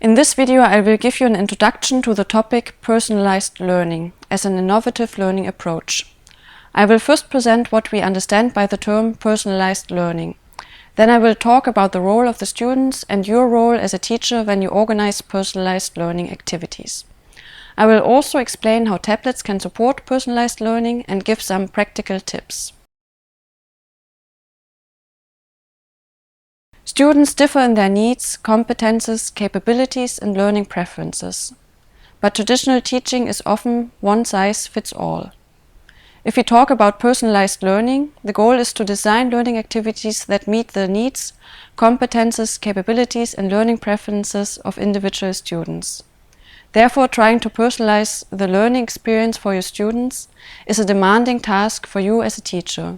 In this video, I will give you an introduction to the topic personalized learning as an innovative learning approach. I will first present what we understand by the term personalized learning. Then I will talk about the role of the students and your role as a teacher when you organize personalized learning activities. I will also explain how tablets can support personalized learning and give some practical tips. Students differ in their needs, competences, capabilities, and learning preferences. But traditional teaching is often one size fits all. If we talk about personalized learning, the goal is to design learning activities that meet the needs, competences, capabilities, and learning preferences of individual students. Therefore, trying to personalize the learning experience for your students is a demanding task for you as a teacher.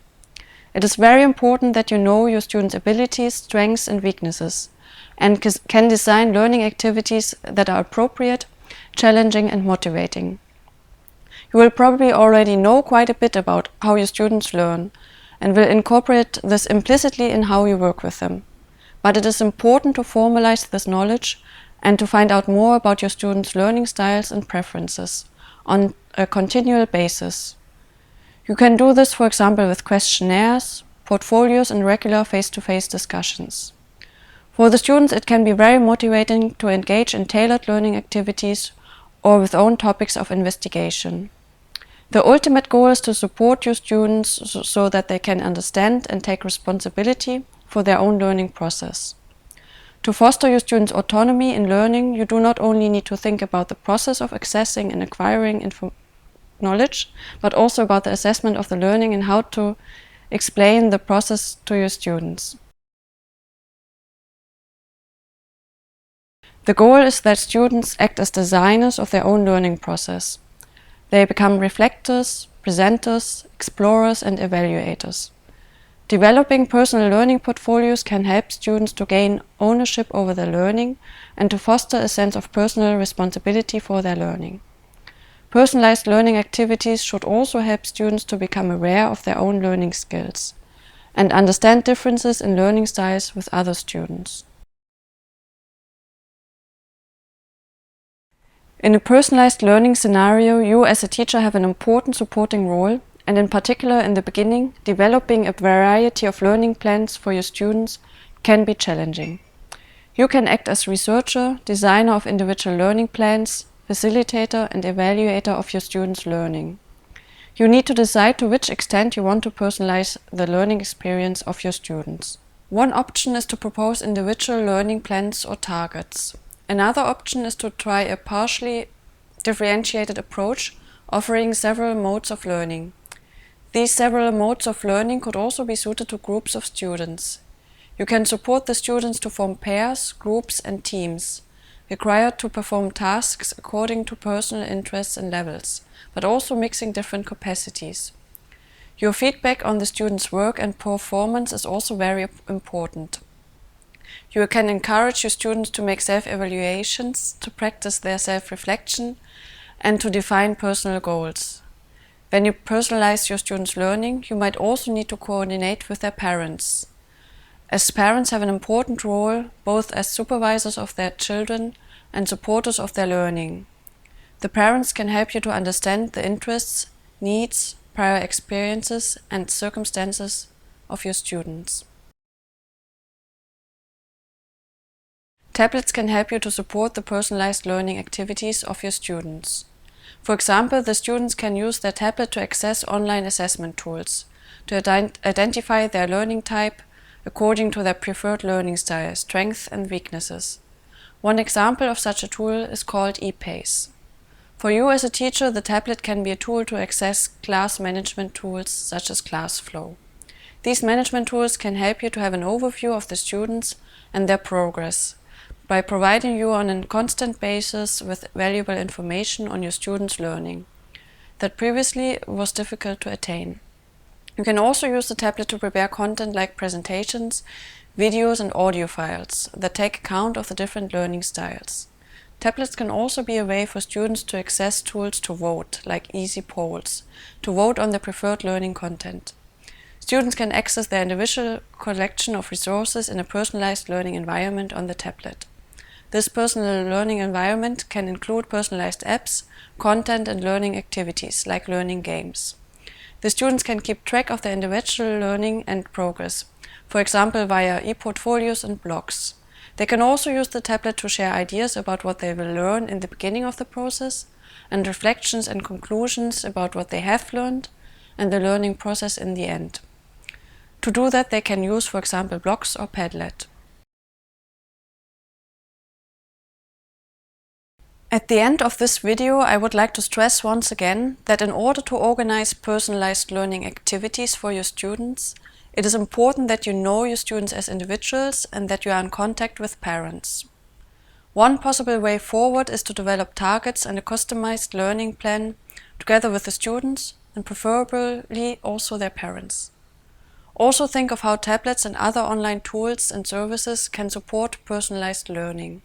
It is very important that you know your students' abilities, strengths, and weaknesses, and can design learning activities that are appropriate, challenging, and motivating. You will probably already know quite a bit about how your students learn, and will incorporate this implicitly in how you work with them. But it is important to formalize this knowledge and to find out more about your students' learning styles and preferences on a continual basis. You can do this, for example, with questionnaires, portfolios, and regular face-to-face discussions. For the students, it can be very motivating to engage in tailored learning activities or with own topics of investigation. The ultimate goal is to support your students so that they can understand and take responsibility for their own learning process. To foster your students' autonomy in learning, you do not only need to think about the process of accessing and acquiring knowledge, but also about the assessment of the learning and how to explain the process to your students. The goal is that students act as designers of their own learning process. They become reflectors, presenters, explorers, and evaluators. Developing personal learning portfolios can help students to gain ownership over their learning and to foster a sense of personal responsibility for their learning. Personalized learning activities should also help students to become aware of their own learning skills and understand differences in learning styles with other students. In a personalized learning scenario, you as a teacher have an important supporting role, and in particular in the beginning, developing a variety of learning plans for your students can be challenging. You can act as researcher, designer of individual learning plans, facilitator and evaluator of your students' learning. You need to decide to which extent you want to personalize the learning experience of your students. One option is to propose individual learning plans or targets. Another option is to try a partially differentiated approach, offering several modes of learning. These several modes of learning could also be suited to groups of students. You can support the students to form pairs, groups, and teams, required to perform tasks according to personal interests and levels, but also mixing different capacities. Your feedback on the students' work and performance is also very important. You can encourage your students to make self-evaluations, to practice their self-reflection, and to define personal goals. When you personalize your students' learning, you might also need to coordinate with their parents, as parents have an important role both as supervisors of their children and supporters of their learning. The parents can help you to understand the interests, needs, prior experiences, and circumstances of your students. Tablets can help you to support the personalized learning activities of your students. For example, the students can use their tablet to access online assessment tools, to identify their learning type according to their preferred learning style, strengths and weaknesses. One example of such a tool is called ePace. For you as a teacher, the tablet can be a tool to access class management tools such as ClassFlow. These management tools can help you to have an overview of the students and their progress by providing you on a constant basis with valuable information on your students' learning that previously was difficult to attain. You can also use the tablet to prepare content like presentations, videos and audio files that take account of the different learning styles. Tablets can also be a way for students to access tools to vote, like easy polls, to vote on their preferred learning content. Students can access their individual collection of resources in a personalized learning environment on the tablet. This personal learning environment can include personalized apps, content and learning activities, like learning games. The students can keep track of their individual learning and progress, for example via e-portfolios and blogs. They can also use the tablet to share ideas about what they will learn in the beginning of the process, and reflections and conclusions about what they have learned, and the learning process in the end. To do that, they can use, for example, blogs or Padlet. At the end of this video, I would like to stress once again that in order to organize personalized learning activities for your students, it is important that you know your students as individuals and that you are in contact with parents. One possible way forward is to develop targets and a customized learning plan together with the students and preferably also their parents. Also think of how tablets and other online tools and services can support personalized learning.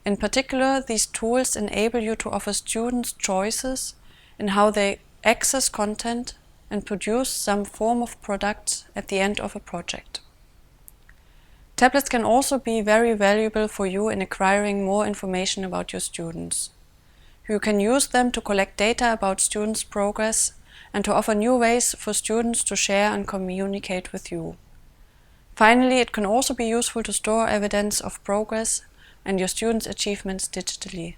In particular, these tools enable you to offer students choices in how they access content and produce some form of product at the end of a project. Tablets can also be very valuable for you in acquiring more information about your students. You can use them to collect data about students' progress and to offer new ways for students to share and communicate with you. Finally, it can also be useful to store evidence of progress and your students' achievements digitally.